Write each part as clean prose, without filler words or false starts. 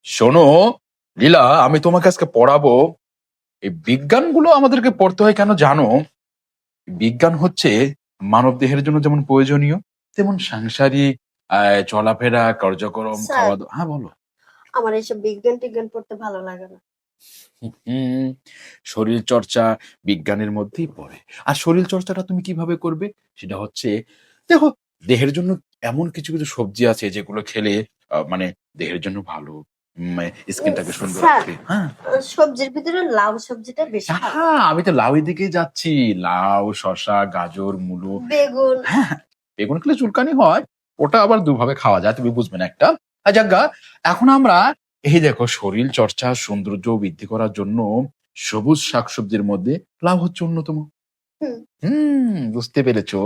শোনো লীলা, আমি তোমাকে আজকে পড়াবো। এই বিজ্ঞানগুলো আমাদেরকে পড়তে হয় কেন জানো? বিজ্ঞান হচ্ছে মানব দেহের জন্য যেমন প্রয়োজনীয়, তেমন সাংসারিক চলাফেরা, কার্যক্রম, স্যার, খাওয়া দাওয়া। হ্যাঁ বলো। আমার এইসব বিজ্ঞান টিজ্ঞান পড়তে ভালো লাগে না। হুম, শরীর চর্চা বিজ্ঞানের মধ্যেই পড়ে। আর শরীর চর্চাটা তুমি কিভাবে করবে? সেটা হচ্ছে, দেখো, দেহের জন্য এমন কিছু কিছু সবজি আছে যেগুলো খেলে মানে দেহের জন্য ভালো, স্কিনটাকে সুন্দর স্যার, রাখবে। হ্যাঁ, সবজির ভিতরে লাউ সবজিটা বেশি ভালো। হ্যাঁ, আমি তো লাউয়ের দিকেই যাচ্ছি। লাউ, শসা, গাজর, মূলো। বেগুন। হ্যাঁ, হ্যাঁ, বেগুন খেলে চুলকানি হয়। ওটা আবার দুভাবে খাওয়া যায়, তুমি বুঝবে না একটা। যাজ্ঞা, এখন আমরা এই দেখো শরীর চর্চা সৌন্দর্য বৃদ্ধি করার জন্য সবুজ শাকসবজির মধ্যে লাউ হচ্ছে অন্যতম। হুম। বুঝতে পেরেছো?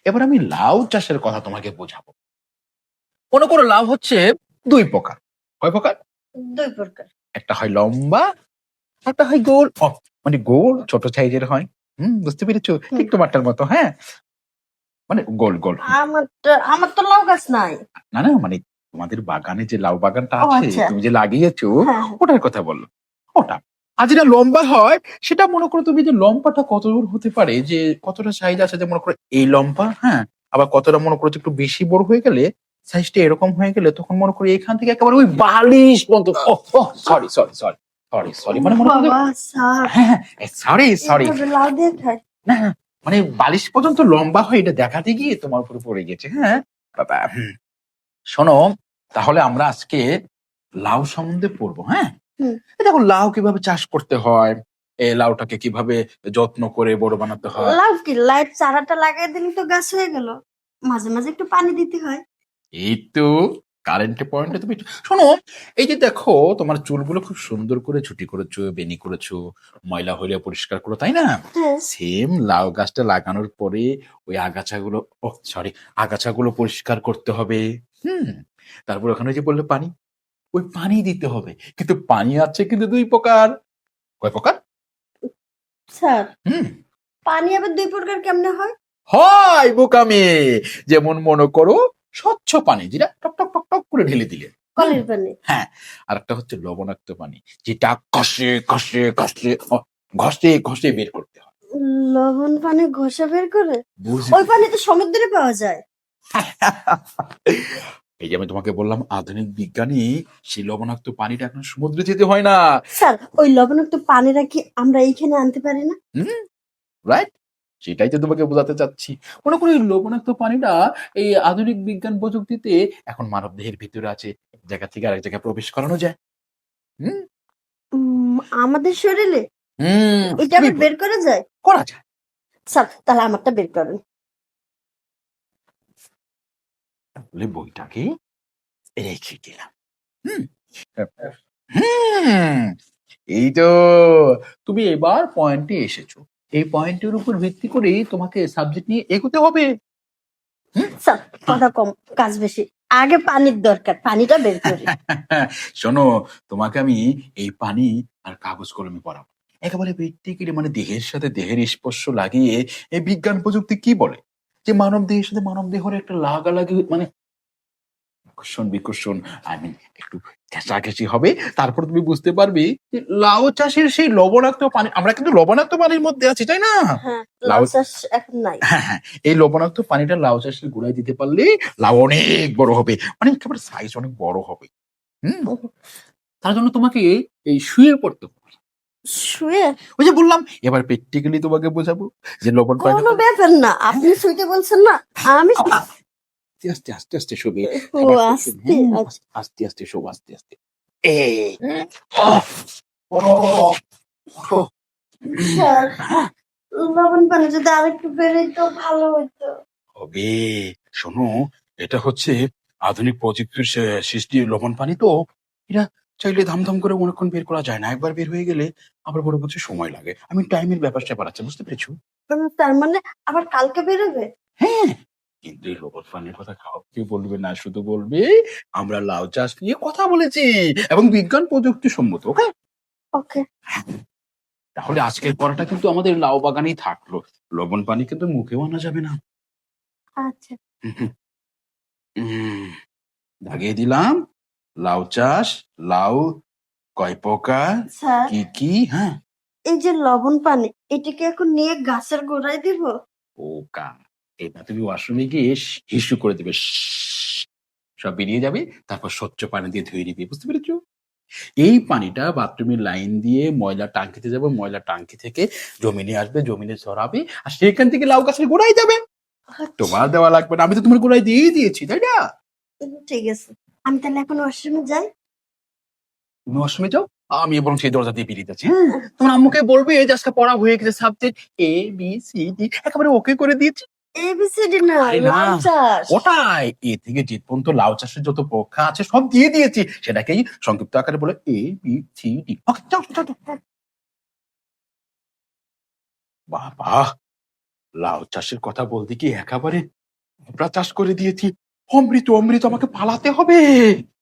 এবার আমি লাউ চাষের কথা তোমাকে বোঝাবো। মনে করো লাউ হচ্ছে দুই প্রকার। কয় প্রকার? দুই প্রকার। একটা হয় লম্বা, একটা হয় গোল। মানে গোল ছোট সাইজের হয়। বুঝতে পেরেছো? হুম। ঠিক তোমারটার মতো। হ্যাঁ, মানে গোল গোল। আমার তো লাউ গাছ নাই। না না, মানে তোমাদের বাগানে যে লাউ বাগানটা ও আছে, আচ্ছা। তুমি যে লাগিয়েছো, হ্যাঁ, হ্যাঁ। ওটার কথা বললো। ওটা আর যেটা লম্বা হয়, সেটা মনে করো তুমি যে লম্বাটা কত দূর হতে পারে, যে কতটা সাইজ আছে, যে মনে করো এই লম্বা, হ্যাঁ, আবার কতটা মনে করো যে একটু বেশি বড় হয়ে গেলে, সাইজটা এরকম হয়ে গেলে, তখন মনে করো এখান থেকে একেবারে ওই বালিশ পর্যন্ত। Sorry sorry sorry sorry sorry, মানে মনে করো বাবা স্যার, হ্যাঁ, সরি সরি, এইভাবে লাউ দিয়ে খায়? না না, মানে বালিশ পর্যন্ত লম্বা হয়, এটা দেখাতে গিয়ে তোমার উপরে পড়ে গেছে। হ্যাঁ বাবা, শোনো, তাহলে আমরা আজকে লাউ সম্বন্ধে পড়বো। হ্যাঁ, হুম। দেখো লাউ কিভাবে চাষ করতে হয়, এই লাউটাকে কিভাবে যত্ন করে বড় বানাতে হয়। লাউ কি লাইট চারাটা লাগাই দিলে তো গাছ হয়ে গেল। মাঝে মাঝে একটু পানি দিতে হয়। এই তো কারেন্টের পয়েন্টে তুমি শোনো, এই যে দেখো তোমার চুলগুলো খুব সুন্দর করে ছুটি করেছো, বেনি করেছো, ময়লা হইলে পরিষ্কার করো, তাই না? হ্যাঁ। সেম লাউ গাছটা লাগানোর পরে ওই আগাছাগুলো, সরি, আগাছাগুলো পরিষ্কার করতে হবে। হুম, তারপর ওখানে যে বললে পানি, ওই পানি দিতে হবে। কিন্তু পানি আছে কিন্তু দুই প্রকার। কয় প্রকার? স্যার, হুম, পানি আবার দুই প্রকার কেমনে হয়? হয় বোকামে। যেমন মনে করো স্বচ্ছ পানি, যেটা টক টক টক টক করে ঢেলে দিলে। হুম, কলের পানি। হ্যাঁ। আর একটা হচ্ছে লবণাক্ত পানি, যেটা ঘষে ঘষে ঘষে ঘষে ঘষে বের করতে হয়। লবণ পানি ঘষে বের করে? বুঝলি? ওই পানি তো সমুদ্রে পাওয়া যায়। এই যে আমি তোমাকে বললাম, আধুনিক বিজ্ঞানী সেই লবণাক্ত পানিটা এখন সমুদ্রে যেতে হয় না। স্যার, ওই লবণাক্ত পানিটা কি আমরা এইখানে আনতে পারি না? হুম, রাইট, সেটাই তো তোমাকে বোঝাতে চাচ্ছি। মনে করি এই লবণাক্ত পানিটা এই আধুনিক বিজ্ঞান প্রযুক্তিতে এখন মানব দেহের ভিতরে আছে, এক জায়গা থেকে আরেক জায়গায় প্রবেশ করানো যায়। হুম, আমাদের শরীরে হুম, এটা তুমি আবার বের করা যায়? করা যায়। স্যার, তাহলে আমারটা বের করেন। তাহলে বইটাকে রেখে দিলাম। হুম, হুম, এই তো তুমি এবার পয়েন্টে এসেছো। এই পয়েন্টের উপর ভিত্তি করেই তোমাকে সাবজেক্ট নিয়ে এগোতে হবে। হুম, স্যার, কথা কম কাজ বেশি। আগে পানির দরকার, পানিটা বের করি। শোনো, তোমাকে আমি এই পানি আর কাগজ কলমে পড়াবো একেবারে প্র্যাকটিক্যালি, মানে দেহের সাথে দেহের স্পর্শ লাগিয়ে। এই বিজ্ঞান প্রযুক্তি কি বলে, যে মানব দেহের সাথে মানব দেহের একটা লাগালাগি, মানে আকর্ষণ বিকর্ষণ, আই মিন একটু ঘেঁষাঘেঁষি হবে। তারপর তুমি বুঝতে পারবে যে লাউ চাষের সেই লবণাক্ত পানি, আমরা কিন্তু লবণাক্ত পানির মধ্যে আছি, তাই না? হ্যাঁ, লাউ, লাউ চাষ এখন নাই। হ্যাঁ হ্যাঁ, এই লবণাক্ত পানিটা লাউ চাষের গোড়ায় দিতে পারলে লাউ অনেক বড় হবে, মানে একেবারে সাইজ অনেক বড় হবে। হুম, তার জন্য তোমাকে এই শুয়ে পড়তে হবে। শুয়ে? ওই যে বললাম, এবার প্র্যাকটিক্যালি তোমাকে বোঝাবো যে লবণ পানিটা কোনো ব্যাপার না, আপনি শুইতে বলছেন না। আমি আস্তে আস্তে আস্তে আস্তে শোবে। ও আবার আস্তে আচ্ছা। আস্তে আস্তে শোব, আস্তে আস্তে। এই আহ, ওঠো, ওঠো। স্যার, লবণ পানি যদি আরেকটু বেরোতো ভালো হতো। হবে, শোনো, এটা হচ্ছে আধুনিক প্রযুক্তির সৃষ্টি লবণ পানি তো। এটা চাইলে ধামধাম করে অনেকক্ষণ বের করা যায় না, একবার বের হয়ে গেলে আবার বড় কিছু সময় লাগে। আমি টাইমের ব্যাপারটা বাড়াচ্ছি, বুঝতে পেরেছো? তার মানে আবার কালকে বেরোবে? হ্যাঁ, কিন্তু এই লবণ পানির কথা কাউকে বলবে না, শুধু বলবে আমরা লাউ চাষ নিয়ে কথা বলেছি এবং বিজ্ঞান প্রযুক্তি সম্মত। ওকে, ওকে। তাহলে আজকের পড়াটা কিন্তু আমাদের লাউ বাগানেই থাকলো। লবণ পানি কিন্তু মুখেও আনা যাবে না। আচ্ছা। হুম, হুম, দাগিয়ে দিলাম। লাউ চাষ, লাউ কয় প্রকার, স্যার কি কি, হ্যাঁ। এই যে লবণ পানি এটাকে এখন নিয়ে গাছের গোড়ায় দিব? পোকা, এটা তুমি ওয়াশরুমে গিয়ে হিসু করে দেবে, সব বেরিয়ে যাবে, তারপর স্বচ্ছ পানি দিয়ে ধুয়ে নিবে, বুঝতে পেরেছো? এই পানিটা বাথরুমের লাইন দিয়ে ময়লা টাঙ্কিতে যাবে, ময়লা টাঙ্কি থেকে জমিনে আসবে, জমিনে ছড়াবে, আর সেখান থেকে লাউ গাছের গোড়ায় যাবে। তোমার দেওয়া লাগবে না, আমি তো তোমার গোড়ায় দিয়ে দিয়েছি, তাই না? ঠিক আছে, আমি তাহলে এখন ওয়াশরুমে যাই। তুমি ওয়াশরুমে যাও, আমি বরং সেই দরজা দিয়ে বেরিয়ে যাচ্ছি। হ্যাঁ, তোমার আম্মুকে বলবে যে আজকে পড়া হয়ে গেছে, subject A B C D একেবারে ওকে করে দিয়েছি। এবিসিডি না, আরে না, লাউ চাষ। ওটাই এ থেকে জেড পর্যন্ত লাউ চাষের যত পরীক্ষা আছে সব দিয়ে দিয়েছি, সেটাকেই সংক্ষিপ্ত আকারে বলে এ বি সি ডি। ওকে, যাও যাও যাও। বাবা, লাউ চাষের কথা বলতে কি একেবারে আমরা চাষ করে দিয়েছি। অমৃত অমৃত, আমাকে পালাতে হবে।